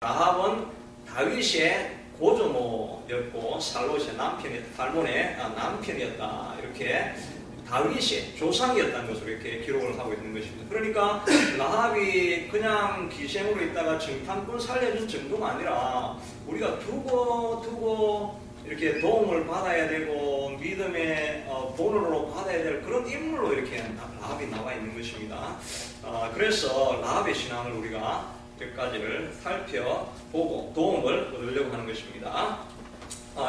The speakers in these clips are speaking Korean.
라합은 다윗의 고조모였고 살몬의 남편이었다. 이렇게 다윗의 조상이었다는 것으로 이렇게 기록을 하고 있는 것입니다. 그러니까 라합이 그냥 기생으로 있다가 정탐꾼 살려준 정도가 아니라 우리가 두고 이렇게 도움을 받아야 되고 믿음의 본으로 받아야 될 그런 인물로 이렇게 라합이 나와 있는 것입니다. 그래서 라합의 신앙을 우리가 몇 가지를 살펴보고 도움을 얻으려고 하는 것입니다.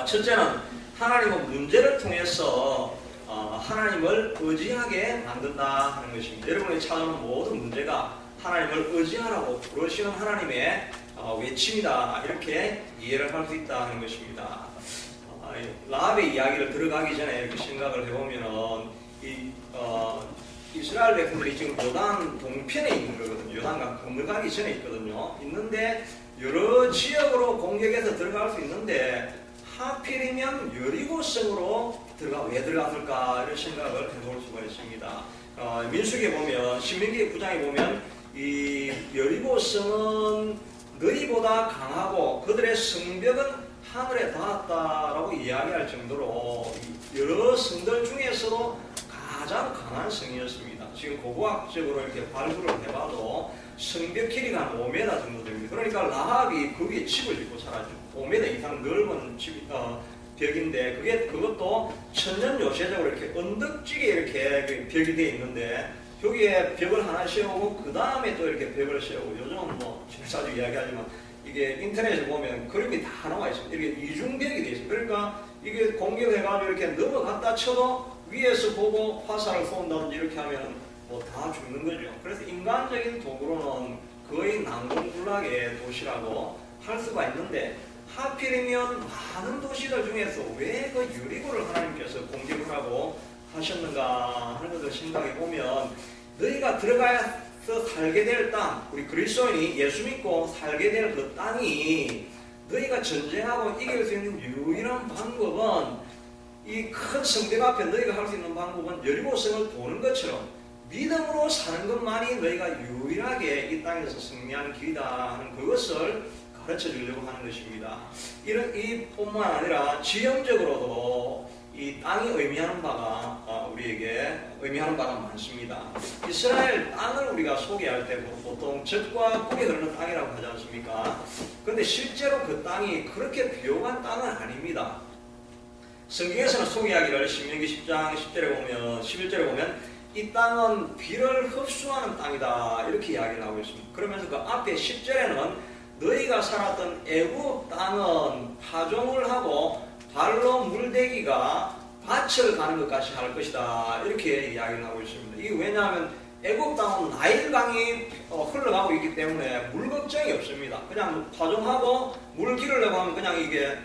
첫째는 하나님은 문제를 통해서 하나님을 의지하게 만든다 하는 것입니다. 여러분이 찾아오는 모든 문제가 하나님을 의지하라고 부르시는 하나님의 외침이다, 이렇게 이해를 할 수 있다 하는 것입니다. 라합의 이야기를 들어가기 전에 이렇게 생각을 해보면은 이스라엘 백성들이 지금 요단 동편에 있는 거거든요. 요단강 건너가기 전에 있거든요. 있는데 여러 지역으로 공격해서 들어갈 수 있는데 하필이면 여리고성으로 왜 들어갔을까, 이런 생각을 해볼 수가 있습니다. 민수기에 보면, 신명기 9장에 보면 이 여리고성은 너희보다 강하고 그들의 성벽은 하늘에 닿았다라고 이야기할 정도로 여러 성들 중에서도 가장 강한 성이었습니다. 지금 고고학적으로 이렇게 발굴을 해봐도 성벽 길이가 한 5m 정도 됩니다. 그러니까 라합이 그 위에 집을 짓고 살았죠. 5m 이상 넓은 벽인데 그것도 천년 요새적으로 이렇게 언덕지게 이렇게 벽이 되어 있는데 여기에 벽을 하나 세우고 그 다음에 또 이렇게 벽을 세우고, 요즘은 뭐 자주 이야기하지만 이게 인터넷에 보면 그림이 다 나와 있습니다. 이렇게 이중벽이 되어 있습니다. 그러니까 이게 공격해가지고 이렇게 넘어갔다 쳐도 위에서 보고 화살을 쏜다든지 이렇게 하면 뭐 다 죽는 거죠. 그래서 인간적인 도구로는 거의 난공불락의 도시라고 할 수가 있는데 하필이면 많은 도시들 중에서 왜 그 여리고를 하나님께서 공격을 하고 하셨는가 하는 것을 생각해 보면, 너희가 들어가서 살게 될 땅, 우리 그리스도인이 예수 믿고 살게 될 그 땅이 너희가 전쟁하고 이길 수 있는 유일한 방법은, 이 큰 성벽 앞에 너희가 할 수 있는 방법은 여리고성을 도는 것처럼 믿음으로 사는 것만이 너희가 유일하게 이 땅에서 승리하는 길이다 하는 그것을 가르쳐 주려고 하는 것입니다. 이뿐만 아니라 지형적으로도 이 땅이 의미하는 바가 우리에게 의미하는 바가 많습니다. 이스라엘 땅을 우리가 소개할 때 보통 젖과 꿀이 흐르는 땅이라고 하지 않습니까? 그런데 실제로 그 땅이 그렇게 비옥한 땅은 아닙니다. 성경에서는 소개하기를 신명기 10장 11절에 보면 이 땅은 비를 흡수하는 땅이다, 이렇게 이야기를 하고 있습니다. 그러면서 그 앞에 10절에는 너희가 살았던 애굽 땅은 파종을 하고 발로 물대기가 밭을 가는 것 같이 할 것이다, 이렇게 이야기를 하고 있습니다. 이게 왜냐하면 애굽 땅은 나일강이 흘러가고 있기 때문에 물 걱정이 없습니다. 그냥 파종하고 물 기르려고 하면 그냥 이게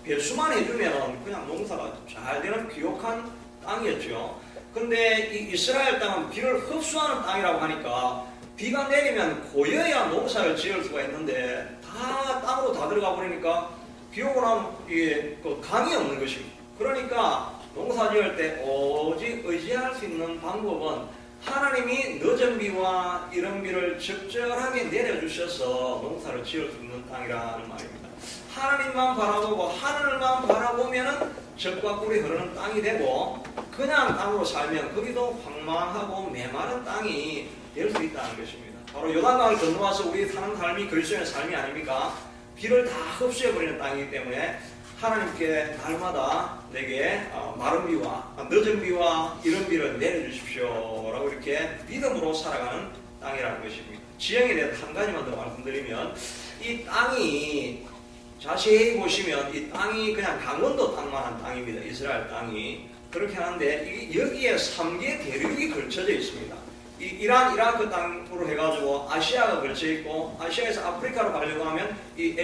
배수만 해주면 그냥 농사가 잘 되는 비옥한 땅이었죠. 근데 이 이스라엘 땅은 비를 흡수하는 땅이라고 하니까 비가 내리면 고여야 농사를 지을 수가 있는데 다 땅으로 다 들어가 버리니까 비 오고 나면 이게 강이 없는 것입니다. 그러니까 농사 지을 때 오직 의지할 수 있는 방법은 하나님이 늦은 비와 이른 비를 적절하게 내려주셔서 농사를 지을 수 있는 땅이라는 말입니다. 하나님만 바라보고 하늘만 바라보면은 젖과 꿀이 흐르는 땅이 되고, 그냥 땅으로 살면 거기도 황망하고 메마른 땅이 될 수 있다는 것입니다. 바로 요단강을 건너와서 우리 사는 삶이 그리스도의 삶이 아닙니까? 비를 다 흡수해버리는 땅이기 때문에 하나님께 날마다 내게 마른 비와 늦은 비와 이른 비를 내려주십시오 라고 이렇게 믿음으로 살아가는 땅이라는 것입니다. 지형에 대해서 한 가지만 더 말씀드리면, 이 땅이 자세히 보시면 이 땅이 그냥 강원도 땅만한 땅입니다. 이스라엘 땅이. 그렇게 하는데 여기에 3개 대륙이 걸쳐져 있습니다. 이란, 이라크 땅으로 해가지고 아시아가 걸쳐 있고, 아시아에서 아프리카로 가려고 하면 이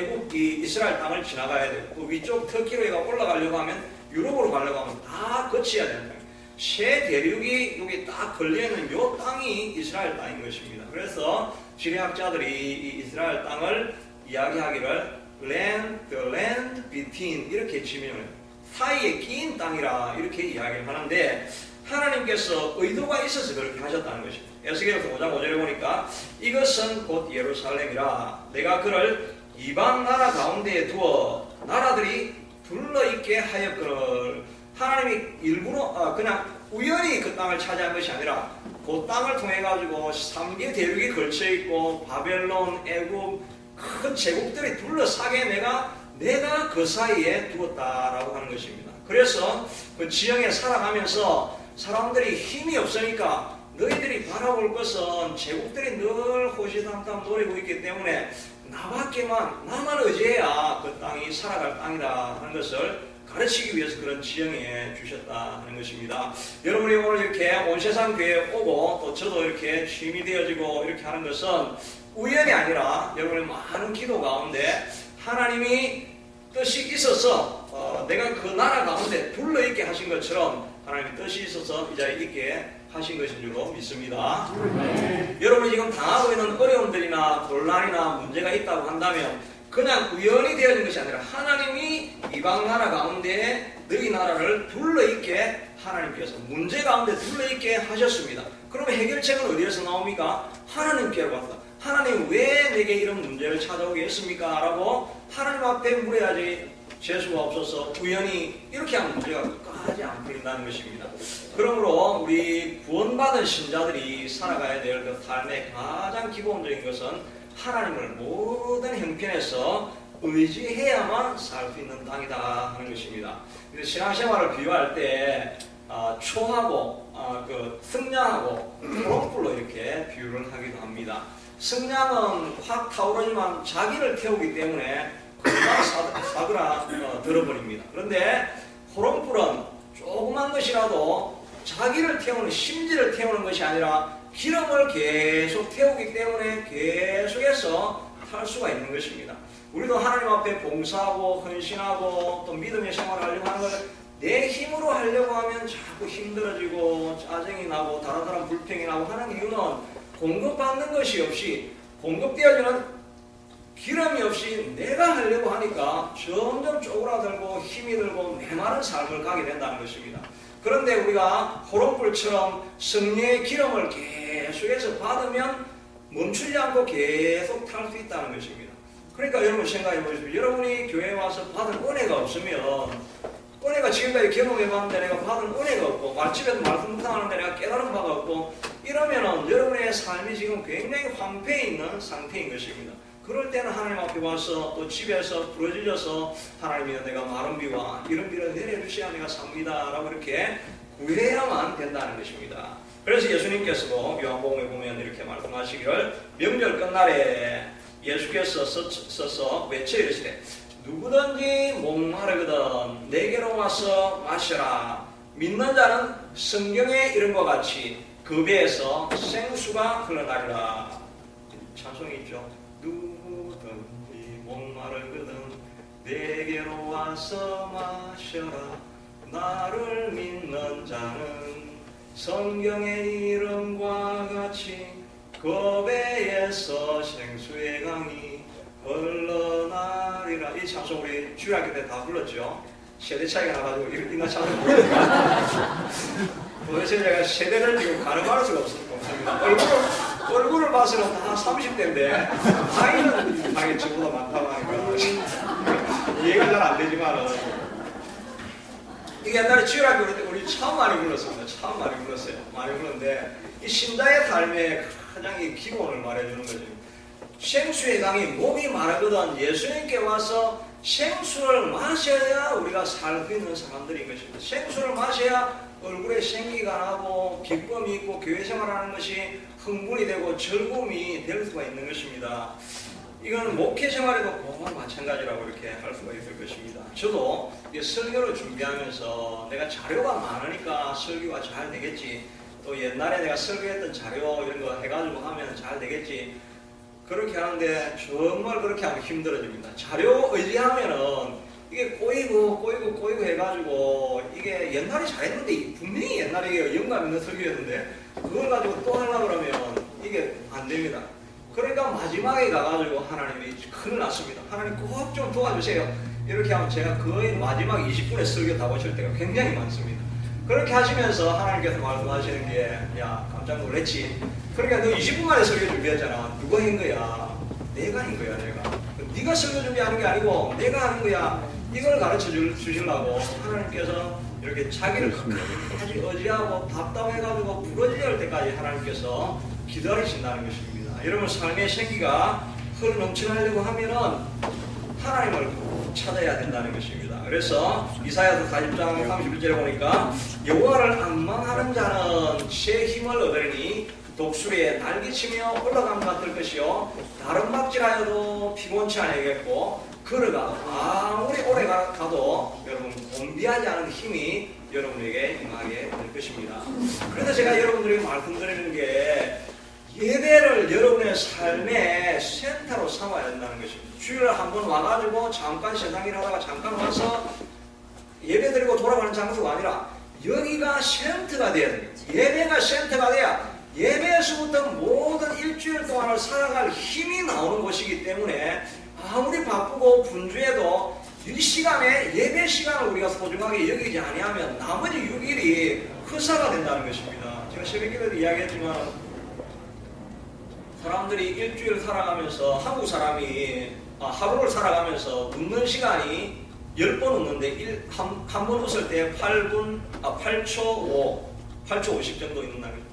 이스라엘 땅을 지나가야 되고, 그 위쪽 터키로 올라가려고 하면 유럽으로 가려고 하면 다 거쳐야 된다. 세 대륙이 여기 딱 걸려있는 이 땅이 이스라엘 땅인 것입니다. 그래서 지리학자들이 이 이스라엘 땅을 이야기하기를 the land between 이렇게 지명을 해요. 사이에 끼인 땅이라 이렇게 이야기를 하는데 하나님께서 의도가 있어서 그렇게 하셨다는 것입니다. 에스겔서 5장 5절에 보니까 이것은 곧 예루살렘이라 내가 그를 이방 나라 가운데에 두어 나라들이 둘러있게 하였거늘. 하나님이 일부러 그냥 우연히 그 땅을 차지한 것이 아니라 그 땅을 통해 가지고 3개 대륙이 걸쳐 있고 바벨론, 애굽 큰 제국들이 둘러싸게 내가 그 사이에 두었다라고 하는 것입니다. 그래서 그 지형에 살아가면서 사람들이 힘이 없으니까 너희들이 바라볼 것은 제국들이 늘 호시탐탐 노리고 있기 때문에 나만 의지해야 그 땅이 살아갈 땅이다 하는 것을 가르치기 위해서 그런 지형에 주셨다 하는 것입니다. 여러분이 오늘 이렇게 온 세상 교회에 오고 또 저도 이렇게 취임이 되어지고 이렇게 하는 것은 우연이 아니라 여러분의 많은 기도 가운데 하나님이 뜻이 있어서 내가 그 나라 가운데 둘러있게 하신 것처럼 하나님의 뜻이 있어서 이 자리에 있게 하신 것인 줄로 믿습니다. 여러분이 지금 당하고 있는 어려움들이나 곤란이나 문제가 있다고 한다면 그냥 우연히 되어진 것이 아니라 하나님이 이방 나라 가운데 너희 나라를 둘러있게 하나님께서 문제 가운데 둘러있게 하셨습니다. 그러면 해결책은 어디에서 나옵니까? 하나님께로 갔다. 하나님 왜 내게 이런 문제를 찾아오게 했습니까? 라고 하나님 앞에 물어야지 재수가 없어서 우연히 이렇게 하면 문제가 끝까지 안 풀린다는 것입니다. 그러므로 우리 구원받은 신자들이 살아가야 될 그 삶의 가장 기본적인 것은 하나님을 모든 형편에서 의지해야만 살 수 있는 땅이다 하는 것입니다. 신앙생활을 비유할 때 초하고 그 승냥하고 호롱불로 이렇게 비유를 하기도 합니다. 승냥은 확 타오르지만 자기를 태우기 때문에 금방 들어버립니다. 그런데 호롱불은 조그만 것이라도 자기를 태우는 심지를 태우는 것이 아니라 기름을 계속 태우기 때문에 계속해서 탈 수가 있는 것입니다. 우리도 하나님 앞에 봉사하고 헌신하고 또 믿음의 생활을 하려고 하는 걸 내 힘으로 하려고 하면 자꾸 힘들어지고 짜증이 나고 다른 사람 불평이 나고 하는 이유는 공급받는 것이 없이 공급되어지는 기름이 없이 내가 하려고 하니까 점점 쪼그라들고 힘이 들고 메마른 삶을 가게 된다는 것입니다. 그런데 우리가 호롱불처럼 성령의 기름을 계속해서 받으면 멈추지 않고 계속 탈 수 있다는 것입니다. 그러니까 여러분 생각해 보십시오. 여러분이 교회에 와서 받은 은혜가 없으면 은혜가 지금까지 경험해봤는데 내가 받은 은혜가 없고 말집에도 말씀 묵상하는데 내가 깨달은 바가 없고 이러면은 여러분의 삶이 지금 굉장히 황폐해 있는 상태인 것입니다. 그럴 때는 하나님 앞에 와서 또 집에서 부러지셔서 하나님이여 내가 마른 비와 이런 비를 내려주셔야 내가 삽니다 라고 이렇게 구해야만 된다는 것입니다. 그래서 예수님께서도 요한복음에 보면 이렇게 말씀하시기를 명절 끝날에 예수께서 서서 외쳐 이르시되 누구든지 목마르거든 내게로 와서 마셔라. 믿는 자는 성경의 이름과 같이 그 배에서 생수가 흘러나리라. 찬송이 있죠. 누구든지 목마르거든 내게로 와서 마셔라. 나를 믿는 자는 성경의 이름과 같이 그 배에서 생수의 강이 흘러나리라. 이 찬송 우리 주일학교 때 다 불렀죠. 세대 차이가 나가지고 이런 찬송 불렀습니다. 도대체 제가 세대를 지금 가늠할 수가 없습니다. 얼굴을 봐서는 다 30대인데 나이는 당연히 저보다 많다고 하니까 이해가 잘 안 되지만 이게 옛날에 주일학교 때 우리 참 많이 불렀습니다. 참 많이 불렀어요. 많이 불렀는데 이 신자의 삶의 가장 이 기본을 말해주는 거죠. 생수의 강이 목이 마르거든 예수님께 와서 생수를 마셔야 우리가 살 수 있는 사람들인 것입니다. 생수를 마셔야 얼굴에 생기가 나고 기쁨이 있고 교회 생활하는 것이 흥분이 되고 즐거움이 될 수가 있는 것입니다. 이건 목회 생활에도 꼭 마찬가지라고 이렇게 할 수가 있을 것입니다. 저도 설교를 준비하면서 내가 자료가 많으니까 설교가 잘 되겠지, 또 옛날에 내가 설교했던 자료 이런 거 해가지고 하면 잘 되겠지, 그렇게 하는데 정말 그렇게 하면 힘들어집니다. 자료 의지하면은 이게 꼬이고 해가지고 이게 옛날에 잘했는데 분명히 옛날에 영감 있는 설교였는데 그걸 가지고 또 하려고 그러면 이게 안 됩니다. 그러니까 마지막에 가가지고 하나님이 큰일 났습니다. 하나님 꼭 좀 도와주세요. 이렇게 하면 제가 거의 마지막 20분에 설교 다 보실 때가 굉장히 많습니다. 그렇게 하시면서 하나님께서 말씀하시는 게, 야, 깜짝 놀랬지. 그러니까 너 20분 만에 설교 준비했잖아. 누가 한 거야? 내가 한 거야, 내가. 네가 설교 준비하는 게 아니고 내가 하는 거야. 이걸 가르쳐 주시려고 하나님께서 이렇게 자기를 끝까지 의지하고 답답해가지고 부러지게 할 때까지 하나님께서 기다리신다는 것입니다. 여러분 삶의 생기가 흘러넘쳐나려고 하면은 하나님을 찾아야 된다는 것입니다. 그래서 이사야서 40장 31절에 보니까 여호와를 악망하는 자는 새 힘을 얻으리니 독수리에 날개치며 올라감 같을 것이요 다른 막질하여도 피곤치 않겠고 걸어가 아무리 오래 가도 여러분 곤비하지 않은 힘이 여러분에게 임하게 될 것입니다. 그래서 제가 여러분들에게 말씀드리는 게 예배를 여러분의 삶의 센터로 삼아야 된다는 것입니다. 주일에 한번 와가지고 잠깐 세상 일하다가 잠깐 와서 예배 드리고 돌아가는 장소가 아니라 여기가 센터가 돼야 됩니다. 예배가 센터가 돼야 예배에서부터 모든 일주일 동안을 살아갈 힘이 나오는 것이기 때문에 아무리 바쁘고 분주해도 이 시간에 예배 시간을 우리가 소중하게 여기지 아니하면 나머지 6일이 허사가 된다는 것입니다. 제가 새벽기도에도 이야기했지만 사람들이 일주일 살아가면서 한국 사람이 하루를 살아가면서 웃는 시간이 10번 웃는데 한 번 웃을 때 8초 50 정도 있는다는 거죠.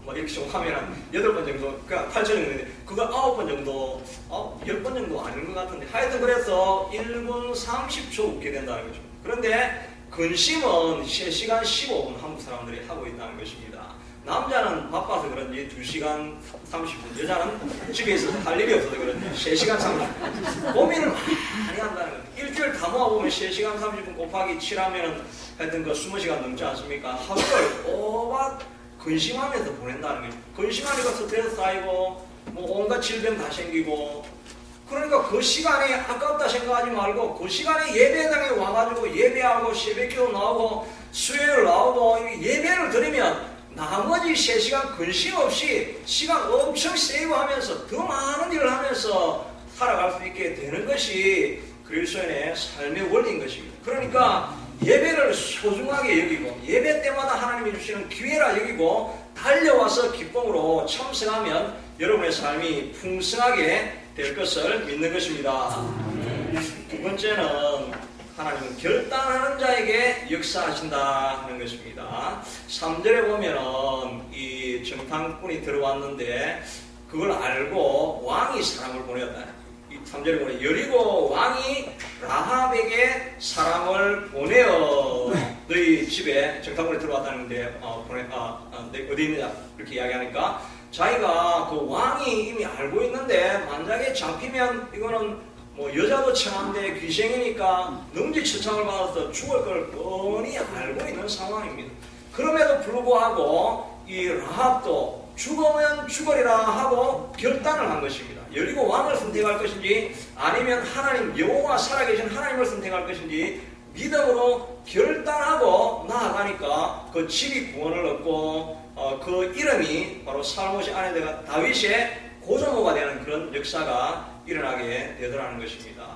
뭐 이렇게 좀 하면 8번 정도, 그러니까 8초 정도인데 그거 9번 정도, 10번 정도 아닌 것 같은데 하여튼 그래서 1분 30초 웃게 된다는 거죠. 그런데 근심은 3시간 15분 한국 사람들이 하고 있다는 것입니다. 남자는 바빠서 그런지 2시간 30분, 여자는 집에 있어서 할 일이 없어서 그런지 3시간 30분 고민을 많이 한다는 거예요. 일주일 다 모아보면 3시간 30분 곱하기 7하면 하여튼 그 20시간 넘지 않습니까? 하루를 꼬박 근심하면서 보낸다는 거예요. 근심하니까 스트레스 쌓이고 뭐 온갖 질병 다 생기고 그러니까 그 시간이 아깝다 생각하지 말고 그 시간에 예배당에 와가지고 예배하고 새벽기도 나오고 수요일 나오고 예배를 드리면 나머지 3시간 근심 없이 시간 엄청 세이브하면서 더 많은 일을 하면서 살아갈 수 있게 되는 것이 그리스도인의 삶의 원리인 것입니다. 그러니까 예배를 소중하게 여기고 예배 때마다 하나님이 주시는 기회라 여기고 달려와서 기쁨으로 참석하면 여러분의 삶이 풍성하게 될 것을 믿는 것입니다. 두 번째는 하나님은 결단하는 자에게 역사하신다 하는 것입니다. 3절에 보면은 이 정탐꾼이 들어왔는데 그걸 알고 왕이 사람을 보내었다. 이 3절에 보면 여리고 왕이 라합에게 사람을 보내어 너희 집에 정탐꾼이 들어왔다는데 어디 있느냐 이렇게 이야기하니까 자기가 그 왕이 이미 알고 있는데 만약에 잡히면 이거는 뭐 여자도 청한데 귀생이니까 능지처참을 받아서 죽을 걸 뻔히 알고 있는 상황입니다. 그럼에도 불구하고 이 라합도 죽으면 죽으리라 하고 결단을 한 것입니다. 여리고 왕을 선택할 것인지 아니면 하나님 여호와 살아계신 하나님을 선택할 것인지 믿음으로 결단하고 나아가니까 그 집이 구원을 얻고 그 이름이 바로 살못의 아내가 다윗의 고조모가 되는 그런 역사가 일어나게 되더라는 것입니다.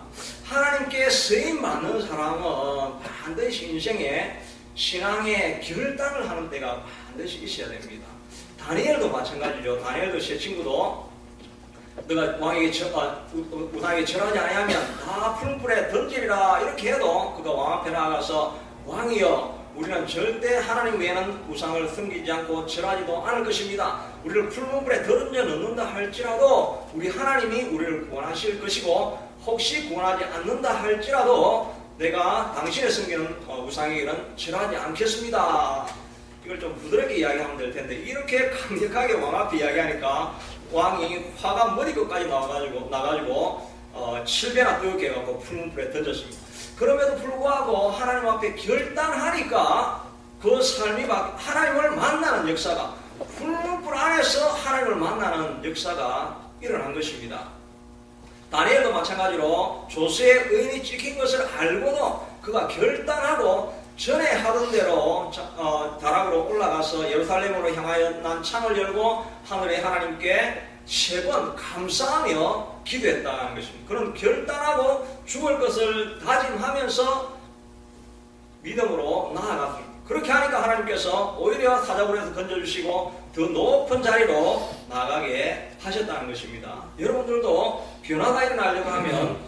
하나님께 쓰임 받는 사람은 반드시 인생에 신앙의 결단을 하는 때가 반드시 있어야 됩니다. 다니엘도 마찬가지죠. 다니엘도 제 친구도 너가 왕에게 우상에게 절하지 아니하면 다 풀불에 던지리라 이렇게 해도 그가 왕 앞에 나아가서 왕이여 우리는 절대 하나님 외에는 우상을 섬기지 않고 절하지도 않을 것입니다. 우리를 풀무불에 던져 넣는다 할지라도 우리 하나님이 우리를 구원하실 것이고 혹시 구원하지 않는다 할지라도 내가 당신의 섬기는 우상에게는 절하지 않겠습니다. 이걸 좀 부드럽게 이야기하면 될 텐데 이렇게 강력하게 왕 앞에 이야기하니까 왕이 화가 머리끝까지 나가지고 7배나 뜨겁게 해갖고 풀무불에 던졌습니다. 그럼에도 불구하고 하나님 앞에 결단하니까 그 삶이 하나님을 만나는 역사가 풀무불 안에서 하나님을 만나는 역사가 일어난 것입니다. 다니엘도 마찬가지로 조세의 의인이 찍힌 것을 알고도 그가 결단하고 전에 하던 대로 다락으로 올라가서 예루살렘으로 향하여 난 창을 열고 하늘에 하나님께 3번 감사하며 기도했다는 것입니다. 그런 결단하고 죽을 것을 다짐하면서 믿음으로 나아갔습니다. 그렇게 하니까 하나님께서 오히려 사자굴에서 건져주시고 더 높은 자리로 나가게 하셨다는 것입니다. 여러분들도 변화가 일어나려고 하면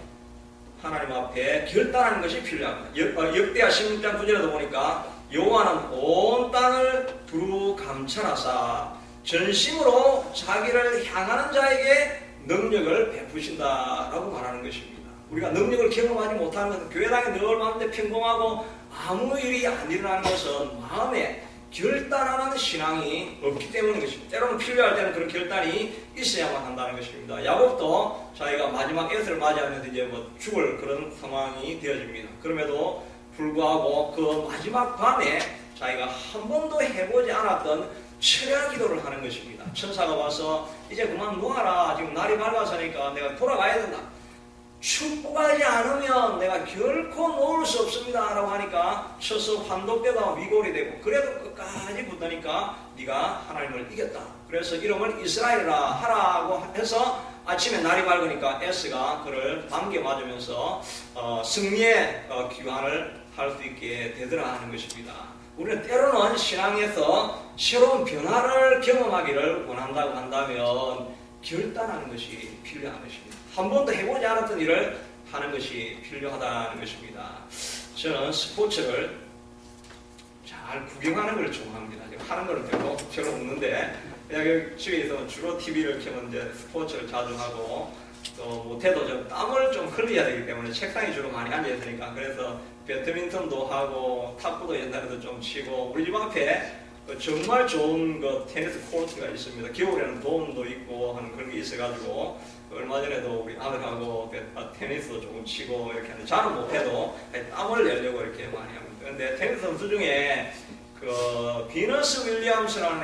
하나님 앞에 결단하는 것이 필요합니다. 역대하 16장 9절에도 보니까 여호와는 온 땅을 두루 감찰하사 전심으로 자기를 향하는 자에게 능력을 베푸신다라고 말하는 것입니다. 우리가 능력을 경험하지 못하는 것은 교회당에 늘 마음에 평범하고 아무 일이 안 일어나는 것은 마음에 결단하는 신앙이 없기 때문인 것입니다. 때로는 필요할 때는 그런 결단이 있어야만 한다는 것입니다. 야곱도 자기가 마지막 에서를 맞이하면서 이제 죽을 그런 상황이 되어집니다. 그럼에도 불구하고 그 마지막 밤에 자기가 한 번도 해보지 않았던 철야 기도를 하는 것입니다. 천사가 와서 이제 그만 놓아라. 지금 날이 밝아서니까 내가 돌아가야 된다. 축복하지 않으면 내가 결코 놓을 수 없습니다 라고 하니까 쳐서 환독되다 위골이 되고 그래도 끝까지 붙으니까 네가 하나님을 이겼다. 그래서 이름을 이스라엘이라 하라고 해서 아침에 날이 밝으니까 에스가 그를 반겨 맞으면서 승리의 기환을 할 수 있게 되더라 하는 것입니다. 우리는 때로는 신앙에서 새로운 변화를 경험하기를 원한다고 한다면 결단하는 것이 필요한 것입니다. 한 번도 해보지 않았던 일을 하는 것이 필요하다는 것입니다. 저는 스포츠를 잘 구경하는 걸 좋아합니다. 하는 걸 별로 없는데 그냥 집에서 주로 TV를 켜면 이제 스포츠를 자주 하고 또 못해도 좀 땀을 좀 흘려야 되기 때문에 책상에 주로 많이 앉아 있으니까 그래서 배드민턴도 하고 탁구도 옛날에도 좀 치고 우리 집 앞에 정말 좋은 테니스 코트가 있습니다. 겨울에는 도움도 있고 하는 그런 게 있어가지고 얼마 전에도 우리 아들하고 테니스도 조금 치고 이렇게 하는데 저는 못해도 땀을 내려고 이렇게 많이 합니다. 그런데 테니스 선수 중에 비너스 윌리엄스라는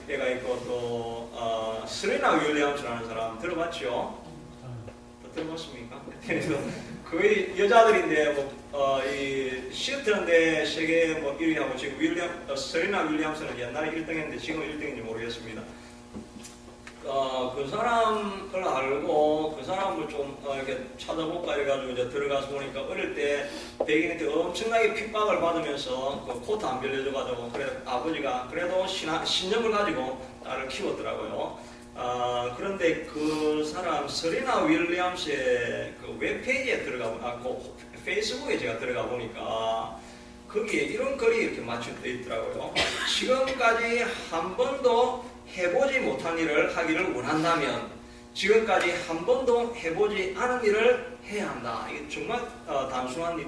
애가 있고 또 스리나 윌리엄스라는 사람 들어봤죠? 들어봤습니까? 테니스 거의 여자들인데 이 시애틀인데 세계 1위하고 지금 스리나 윌리엄스는 옛날에 1등했는데 지금 1등인지 모르겠습니다. 그 사람을 알고 그 사람을 좀 이렇게 찾아볼까 해가지고 이제 들어가서 보니까 어릴 때 백인한테 엄청나게 핍박을 받으면서 그 코트 안 빌려줘가지고 그래 아버지가 그래도 신념을 가지고 딸을 키웠더라고요. 그런데 그 사람 서리나 윌리엄스의 그 웹페이지에 페이스북에 제가 들어가 보니까 거기에 이런 글이 이렇게 맞춰져 있더라고요. 지금까지 한 번도 해보지 못한 일을 하기를 원한다면 지금까지 한 번도 해보지 않은 일을 해야 한다. 이게 정말 단순한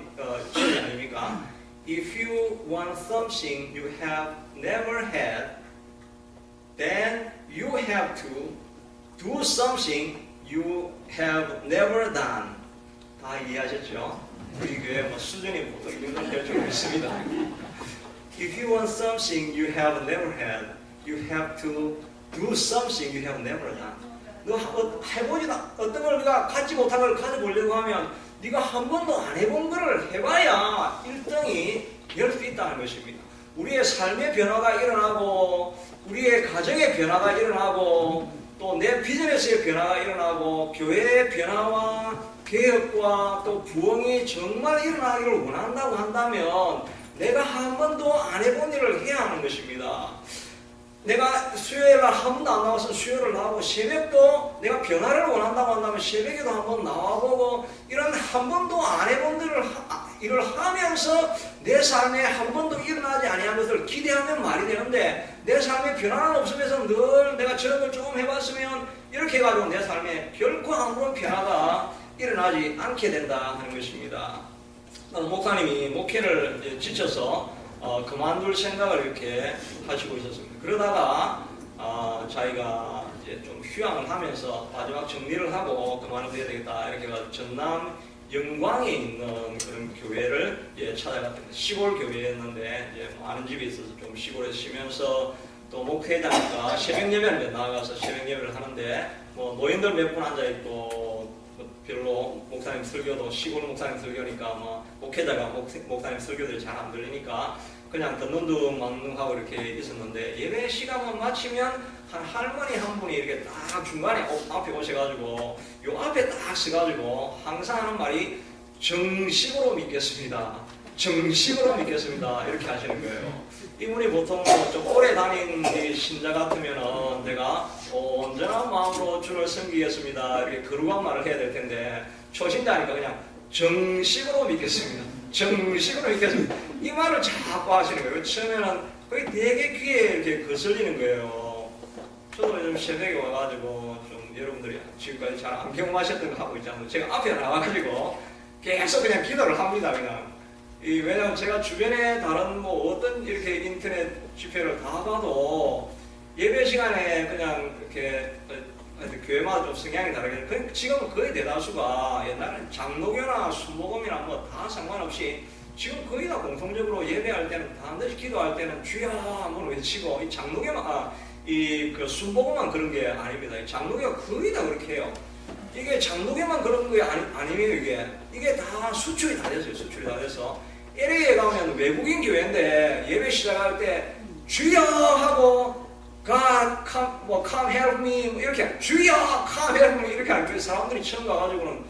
질문 아닙니까? If you want something you have never had, then you have to do something you have never done. 다 이해하셨죠? 우리 교회 수준이 보통 이 정도 될 줄 믿습니다. If you want something you have never had, you have to do something you have never done. 너 해보지다. 어떤 걸 네가 갖지 못한 걸 가져보려고 하면 네가 한 번도 안 해본 거를 해봐야 1등이 될 수 있다는 것입니다. 우리의 삶의 변화가 일어나고 우리의 가정의 변화가 일어나고 또 내 비즈니스의 변화가 일어나고 교회의 변화와 개혁과 또 부흥이 정말 일어나기를 원한다고 한다면 내가 한 번도 안 해본 일을 해야 하는 것입니다. 내가 수요일날 한 번도 안 나와서 수요일을 나오고 새벽도 내가 변화를 원한다고 한다면 새벽에도 한 번 나와보고 이런 한 번도 안 해본 일을 하면서 내 삶에 한 번도 일어나지 아니한 것을 기대하면 말이 되는데 내 삶에 변화는 없으면서 늘 내가 저런 걸 조금 해봤으면 이렇게 해가지고 내 삶에 결코 아무런 변화가 일어나지 않게 된다 하는 것입니다. 목사님이 목회를 이제 지쳐서 그만둘 생각을 이렇게 하시고 있었습니다. 그러다가 자기가 이제 좀 휴양을 하면서 마지막 정리를 하고 그만둬야 되겠다 이렇게 해서 전남 영광에 있는 그런 교회를 찾아갔습니다. 시골 교회였는데 이제 아는 집이 있어서 좀 시골에 쉬면서 또 목회자니까 새벽 예배를 나가서 새벽 예배를 하는데 노인들 몇 분 앉아 있고 별로 목사님 설교도 시골 목사님 설교니까 목회자가 목사님 설교들이 잘 안 들리니까 그냥 듣는 둥 맞는 둥 하고 이렇게 있었는데 예배 시간만 마치면 한 할머니 한 분이 이렇게 딱 중간에 앞에 오셔가지고 요 앞에 딱 서가지고 항상 하는 말이 정식으로 믿겠습니다. 정식으로 믿겠습니다. 이렇게 하시는 거예요. 이분이 보통 좀 오래 다닌 신자 같으면은 내가 온전한 마음으로 주를 섬기겠습니다. 이렇게 거룩한 말을 해야 될 텐데 초신자니까 그냥 정식으로 믿겠습니다. 정식으로 믿겠습니다. 이 말을 자꾸 하시는 거예요. 처음에는 거의 되게 귀에 이렇게 거슬리는 거예요. 저도 요즘 새벽에 와가지고 좀 여러분들이 지금까지 잘 안 경험하셨던 거 하고 있잖아요. 제가 앞에 나와가지고 계속 그냥 기도를 합니다. 그냥. 왜냐면 제가 주변에 다른 뭐 어떤 이렇게 인터넷 집회를 다 가도 예배 시간에 그냥 이렇게 교회마다 좀 성향이 다르게 지금은 거의 대다수가 옛날에는 장로교나 순복음이나 뭐 다 상관없이 지금 거의 다 공통적으로 예배할 때는 반드시 기도할 때는 주여 한번 외치고 이 장로교만 그 순복음만 그런 게 아닙니다. 이 장로교가 거의 다 그렇게 해요. 이게 장로교만 그런 게 아니에요. 이게 다 수출이 다 됐어요. 수출이 다 돼서 LA에 가면 외국인 교회인데 예배 시작할 때 주여 하고 God come help me 이렇게 주여 come help me 이렇게 하는 사람들이 처음 가가지고는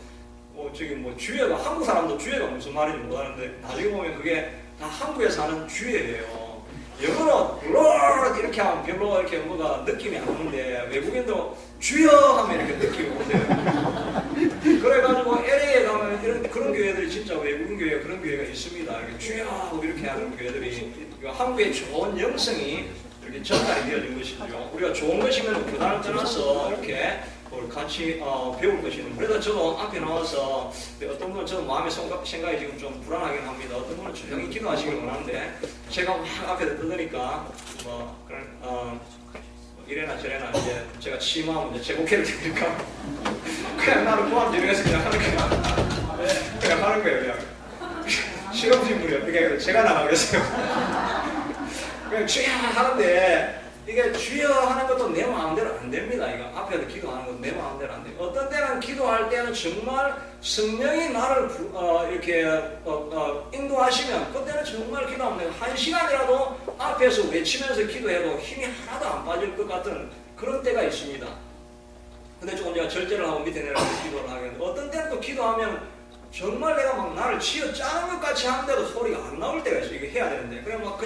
주여가 한국 사람도 주여가 무슨 말인지 못하는데 나중에 보면 그게 다 한국에서 하는 주여예요. 영어로 Lord 이렇게 하면 별로 이렇게 뭐가 느낌이 안 오는데 외국인도 주여 하면 이렇게 느낌이 오대요. 그래가지고 LA에 가면 그런 교회들이 진짜 외국인 교회가 그런 교회가 있습니다. 이렇게 주여 하고 이렇게 하는 교회들이 한국의 좋은 영성이 이렇게 전달이 되어진 것이죠. 우리가 좋은 것이면 그날을 떠나서 이렇게 같이 배울 것이는. 그래서 저도 앞에 나와서 어떤 분은 저도 마음의 생각이 지금 좀 불안하긴 합니다. 어떤 분은 조용히 기도하시길 원하는데 제가 막 앞에 떠드니까 이래나 저래나 이제 제가 치마하면 이제 제목해를 드니까 그냥 나를 포함지면서 그냥 하는 거야. 그냥 하는 거예요. 그냥 실험진물이 어떻게 해요? 제가 나가겠어요. 그냥 주여 하는데 이게 주여 하는 것도 내 마음대로 안 됩니다. 이거 앞에서 기도하는 것도 내 마음대로 안 돼요. 어떤 때는 기도할 때는 정말 성령이 나를 이렇게 인도하시면 그때는 정말 기도하면 내가 1시간이라도 앞에서 외치면서 기도해도 힘이 하나도 안 빠질 것 같은 그런 때가 있습니다. 근데 조금 제가 절제를 하고 밑에 내려서 기도를 하겠는데 어떤 때는 또 기도하면 정말 내가 막 나를 쥐어 짜는 것 같이 하는데도 소리가 안 나올 때가 있어요. 이게 해야 되는데. 그냥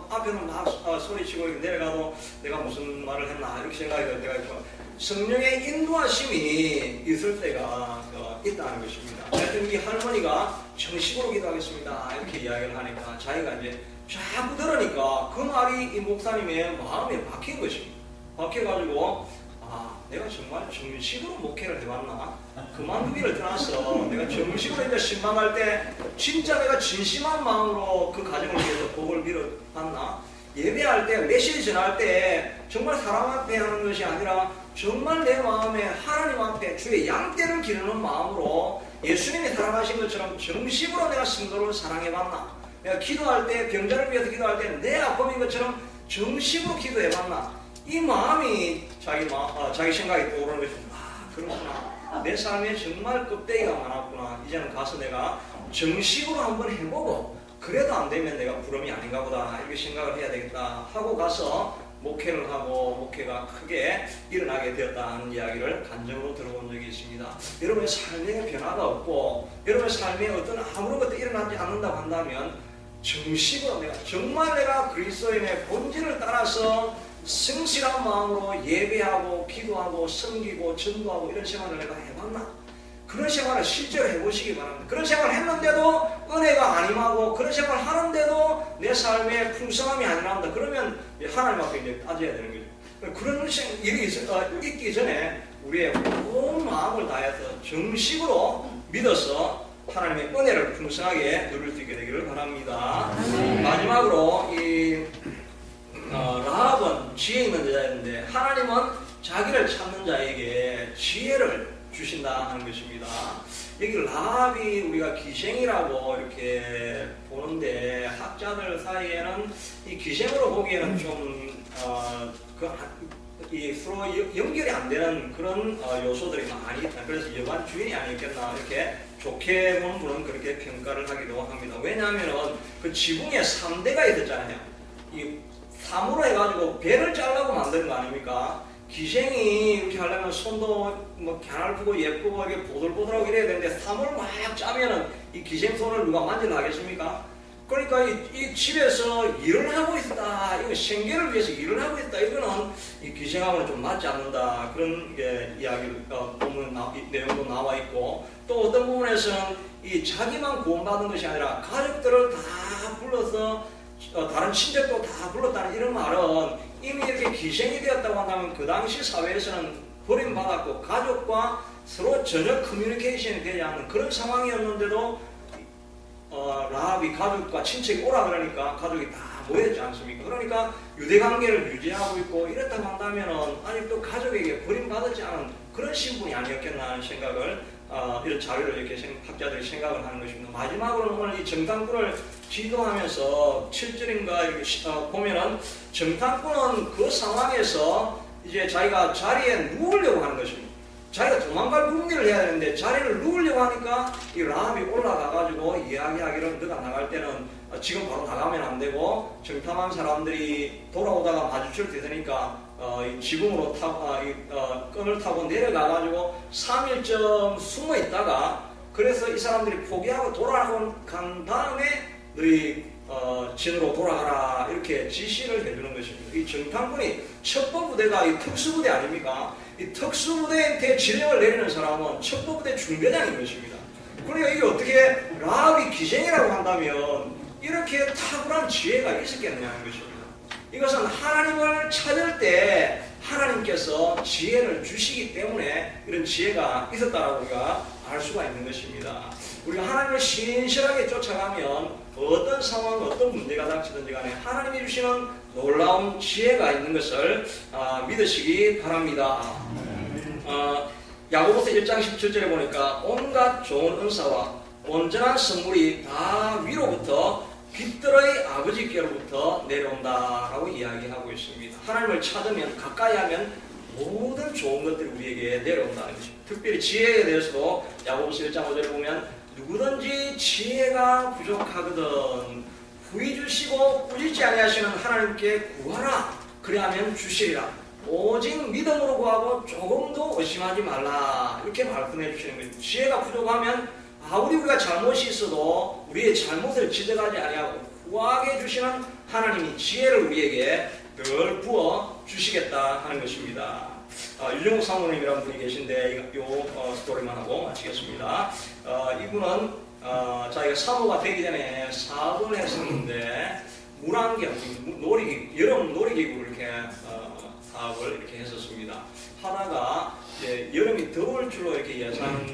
앞에는 막 소리치고 내려가도 내가 무슨 말을 했나 이렇게 생각이 들 때가 있고 성령의 인도하심이 있을 때가 있다는 것입니다. 하여튼 이 할머니가 정식으로 기도하겠습니다. 이렇게 이야기를 하니까 자기가 이제 자꾸 들으니까 그 말이 이 목사님의 마음에 박힌 것입니다. 박혀가지고 내가 정말 정식으로 목회를 해봤나? 그만두기를 떠나서 내가 정식으로 이제 신방할 때 진짜 내가 진심한 마음으로 그 가정을 위해서 복을 빌어봤나? 예배할 때 메시지 전할 때 정말 사람 앞에 하는 것이 아니라 정말 내 마음에 하나님 앞에 주의 양떼를 기르는 마음으로 예수님이 살아가신 것처럼 정식으로 내가 성도를 사랑해봤나? 내가 기도할 때 병자를 위해서 기도할 때 내 아픔인 것처럼 정식으로 기도해봤나? 이 마음이 자기 생각이 떠오르는 것이 그렇구나. 내 삶에 정말 껍데기가 많았구나. 이제는 가서 내가 정식으로 한번 해보고 그래도 안 되면 내가 부름이 아닌가 보다 이렇게 생각을 해야 되겠다 하고 가서 목회를 하고 목회가 크게 일어나게 되었다는 이야기를 간접으로 들어본 적이 있습니다. 여러분의 삶에 변화가 없고 여러분의 삶에 어떤 아무런 것도 일어나지 않는다고 한다면 정식으로 정말 내가 그리스도인의 본질을 따라서 성실한 마음으로 예배하고 기도하고 섬기고 전도하고 이런 생활을 내가 해봤나? 그런 생활을 실제로 해보시기 바랍니다. 그런 생활을 했는데도 은혜가 안 임하고 그런 생활을 하는데도 내 삶에 풍성함이 안 일어난다. 그러면 하나님 앞에 이제 따져야 되는 거죠. 그런 일이 있기 전에 우리의 온 마음을 다해서 정식으로 믿어서 하나님의 은혜를 풍성하게 누릴 수 있게 되기를 바랍니다. 마지막으로 라합은 지혜 있는 여자였는데 하나님은 자기를 찾는 자에게 지혜를 주신다 하는 것입니다. 여기 라합이 우리가 기생이라고 이렇게 보는데 학자들 사이에는 이 기생으로 보기에는 좀 서로 연결이 안 되는 그런 요소들이 많이 있다. 그래서 여관 주인이 아니었겠나 이렇게 좋게 보는 분은 그렇게 평가를 하기도 합니다. 왜냐하면 그 지붕에 3대가 있었잖아요. 이 탐으로 해가지고 배를 잘라고 만드는 거 아닙니까? 기생이 이렇게 하려면 손도 뭐 갸냘프고 예쁘고 이게 보들보들하고 이래야 되는데 탐을 막 짜면은 이 기생 손을 누가 만질라 하겠습니까? 그러니까 이 집에서 일을 하고 있다, 이거 생계를 위해서 일을 하고 있다, 이거는 이 기생하고는 좀 맞지 않는다, 그런 게 이야기를 보면 내용도 나와 있고, 또 어떤 부분에서는 이 자기만 구원받은 것이 아니라 가족들을 다 불러서 다른 친척도 다 불렀다는 이런 말은 이미 이렇게 기생이 되었다고 한다면 그 당시 사회에서는 버림받았고 가족과 서로 전혀 커뮤니케이션이 되지 않는 그런 상황이었는데도 라합이 가족과 친척이 오라 그러니까 가족이 다 모였지 않습니까? 그러니까 유대관계를 유지하고 있고 이렇다고 한다면은 아직도 가족에게 버림받았지 않은 그런 신분이 아니었겠나 하는 생각을 이런 자료를 이렇게 학자들이 생각을 하는 것입니다. 마지막으로 오늘 이 정탐꾼을 지도하면서 7절인가 이렇게 보면은 정탐꾼은 그 상황에서 이제 자기가 자리에 누우려고 하는 것입니다. 자기가 도망갈 궁리를 해야 되는데 자리를 누우려고 하니까 이 라합이 올라가가지고 이야기하기를 너가 나갈 때는 지금 바로 나가면 안 되고 정탐한 사람들이 돌아오다가 마주칠 때 되니까 지붕으로 끈을 타고 내려가가지고 3일쯤 숨어 있다가 그래서 이 사람들이 포기하고 돌아간 다음에 너희 진으로 돌아가라 이렇게 지시를 해주는 것입니다. 이 정탐꾼이 첩보부대가 이 특수부대 아닙니까? 이 특수부대한테 지령을 내리는 사람은 첩보부대 중대장인 것입니다. 그러니까 이게 어떻게 라합이 기생이라고 한다면 이렇게 탁월한 지혜가 있었겠느냐는 것입니다. 이것은 하나님을 찾을 때 하나님께서 지혜를 주시기 때문에 이런 지혜가 있었다라고 우리가 알 수가 있는 것입니다. 우리가 하나님을 신실하게 쫓아가면 어떤 상황, 어떤 문제가 닥치든지 간에 하나님이 주시는 놀라운 지혜가 있는 것을 믿으시기 바랍니다. 야고보서 1장 17절에 보니까 온갖 좋은 은사와 온전한 선물이 다 위로부터 빛들의 아버지께로부터 내려온다라고 이야기하고 있습니다. 하나님을 찾으면 가까이 하면 모든 좋은 것들이 우리에게 내려온다는 것입니다. 특별히 지혜에 대해서도 야고보서 1장 5절에 보면 누구든지 지혜가 부족하거든 후히 주시고 꾸짖지 아니하시는 하나님께 구하라 그리하면 주시리라 오직 믿음으로 구하고 조금도 의심하지 말라 이렇게 말씀해 주시는 거예요. 지혜가 부족하면 우리가 잘못이 있어도 우리의 잘못을 지적하지 아니하고 후하게 주시는 하나님이 지혜를 우리에게 늘 부어 주시겠다 하는 것입니다. 유정욱 사모님이라는 분이 계신데 이 스토리만 하고 마치겠습니다. 이분은 자기가 사모가 되기 전에 사업을 했었는데 물안경, 여름 놀이기구를 이렇게 사업을 이렇게 했었습니다. 하다가 이제 여름이 더울 줄로 이렇게 예상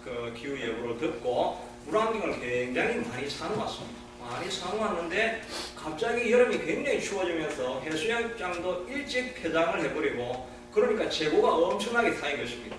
그 기후 예보를 듣고 물안경을 굉장히 많이 사놓았습니다. 많이 사놓았는데 갑자기 여름이 굉장히 추워지면서 해수욕장도 일찍 폐장을 해버리고 그러니까 재고가 엄청나게 쌓인 것입니다.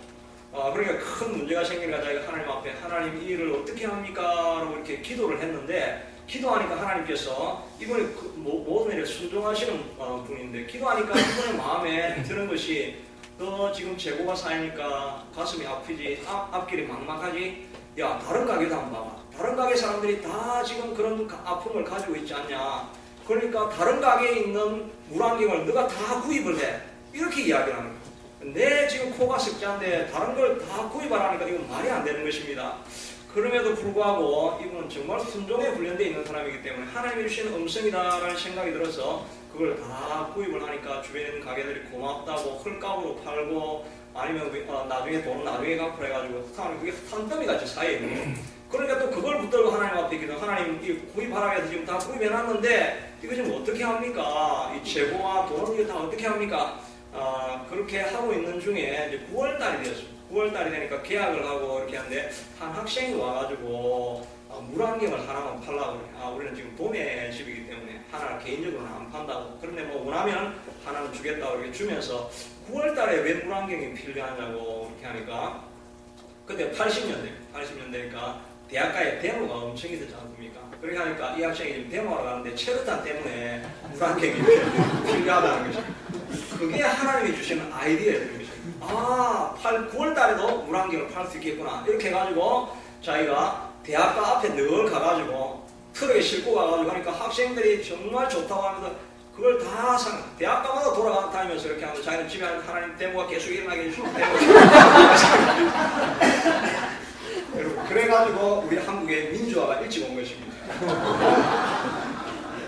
그러니까 큰 문제가 생기니까 자기가 하나님 앞에 하나님 이 일을 어떻게 합니까? 라고 이렇게 기도를 했는데 기도하니까 하나님께서 이분이 모든 일에 순종하시는 분인데 기도하니까 이분의 마음에 드는 것이 너 지금 재고가 쌓이니까 가슴이 아프지 앞길이 막막하지 야 다른 가게도 한번 봐봐. 다른 가게 사람들이 다 지금 그런 아픔을 가지고 있지 않냐. 그러니까 다른 가게에 있는 물안경을 너가 다 구입을 해. 이렇게 이야기를 하는 거예요. 내 지금 코가 석자인데 다른 걸 다 구입하라니까 이건 말이 안 되는 것입니다. 그럼에도 불구하고 이분은 정말 순종에 훈련되어 있는 사람이기 때문에 하나님이 주신 음성이다라는 생각이 들어서 그걸 다 구입을 하니까 주변에 있는 가게들이 고맙다고 헐값으로 팔고 아니면 나중에 돈 나중에 갚으라 해가지고 그게 산더미 같이 쌓여있는 거예요. 그러니까 또 그걸 붙들고 하나님 앞에 기도 하나님 이 구입하라고 해서 지금 다 구입해놨는데 이거 지금 어떻게 합니까? 이 재고와 돈 이거 다 어떻게 합니까? 그렇게 하고 있는 중에 이제 9월달이 되었습니다. 9월달이 되니까 계약을 하고 이렇게 하는데 한 학생이 와가지고 물안경을 하나만 팔라고 그래. 우리는 지금 도매 집이기 때문에 하나를 개인적으로는 안 판다고. 그런데 뭐 원하면 하나는 주겠다고 이렇게 주면서 9월달에 왜 물안경이 필요하냐고 이렇게 하니까 그때 80년대니까 대학가에 데모가 엄청 있었지 않습니까? 그렇게 하니까 이 학생이 지금 데모하러 가는데 체류탄 때문에 물안경이 필요하다는 것입니다. 그게 하나님이 주시는 아이디어였던 것입니다. 9월달에도 물안경을 팔 수 있겠구나. 이렇게 해가지고 자기가 대학가 앞에 늘 가가지고 트럭에 싣고 가가지고 하니까 학생들이 정말 좋다고 하면서 그걸 다 대학가마다 돌아다니면서 이렇게 하면서 자기는 집에 하나님 대모가 계속 일어나게 해주시고 여러분, 그래가지고 우리 한국의 민주화가 일찍 온 것입니다.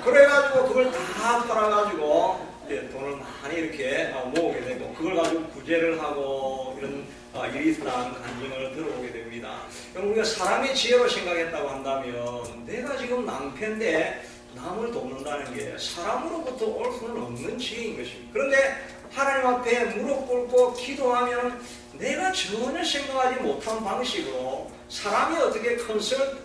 그래가지고 그걸 다 팔아가지고 돈을 많이 이렇게 모으게 되고 그걸 가지고 구제를 하고 이런 이리스한 간증을 들어오게 됩니다. 그럼 우리가 사람의 지혜로 생각했다고 한다면 내가 지금 낭패인데 남을 돕는다는 게 사람으로부터 올 수는 없는 지혜인 것입니다. 그런데 하나님 앞에 무릎 꿇고 기도하면 내가 전혀 생각하지 못한 방식으로 사람이 어떻게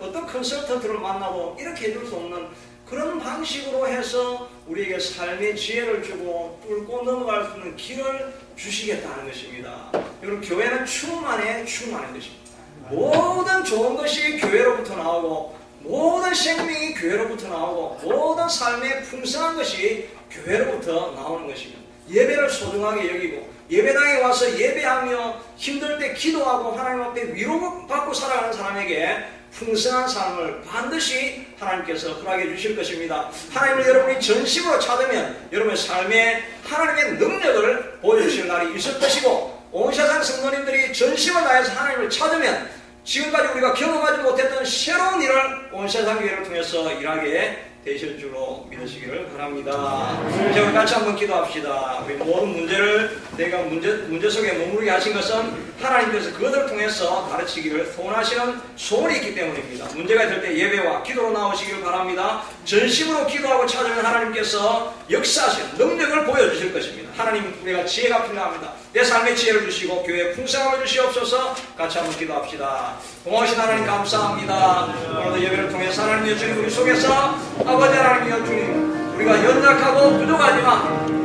어떤 컨설턴트를 만나도 이렇게 해줄 수 없는 그런 방식으로 해서 우리에게 삶의 지혜를 주고 뚫고 넘어갈 수 있는 길을 주시겠다는 것입니다. 여러분, 교회는 충만의 것입니다. 모든 좋은 것이 교회로부터 나오고 모든 생명이 교회로부터 나오고 모든 삶의 풍성한 것이 교회로부터 나오는 것입니다. 예배를 소중하게 여기고 예배당에 와서 예배하며 힘들 때 기도하고 하나님 앞에 위로받고 살아가는 사람에게 풍성한 삶을 반드시 하나님께서 허락해 주실 것입니다. 하나님을 여러분이 전심으로 찾으면 여러분의 삶에 하나님의 능력을 보여주실 날이 있을 것이고 온 세상 성도님들이 전심을 다해서 하나님을 찾으면 지금까지 우리가 경험하지 못했던 새로운 일을 온 세상 교회를 통해서 일하게 되실 줄로 믿으시기를 바랍니다. 이제 우리 같이 한번 기도합시다. 우리 모든 문제를 내가 문제 속에 머무르게 하신 것은 하나님께서 그것을 통해서 가르치기를 소원하시는 소원이 있기 때문입니다. 문제가 있을 때 예배와 기도로 나오시기를 바랍니다. 전심으로 기도하고 찾으면 하나님께서 역사하신 능력을 보여주실 것입니다. 하나님, 우리가 지혜가 필요합니다. 내 삶의 지혜를 주시고 교회에 풍성함을 주시옵소서. 같이 한번 기도합시다. 고마우신 하나님 감사합니다. 오늘도 예배를 통해서 하나님의 주님 우리 속에서 아버지 하나님이여 주님, 우리가 연약하고 부족하지만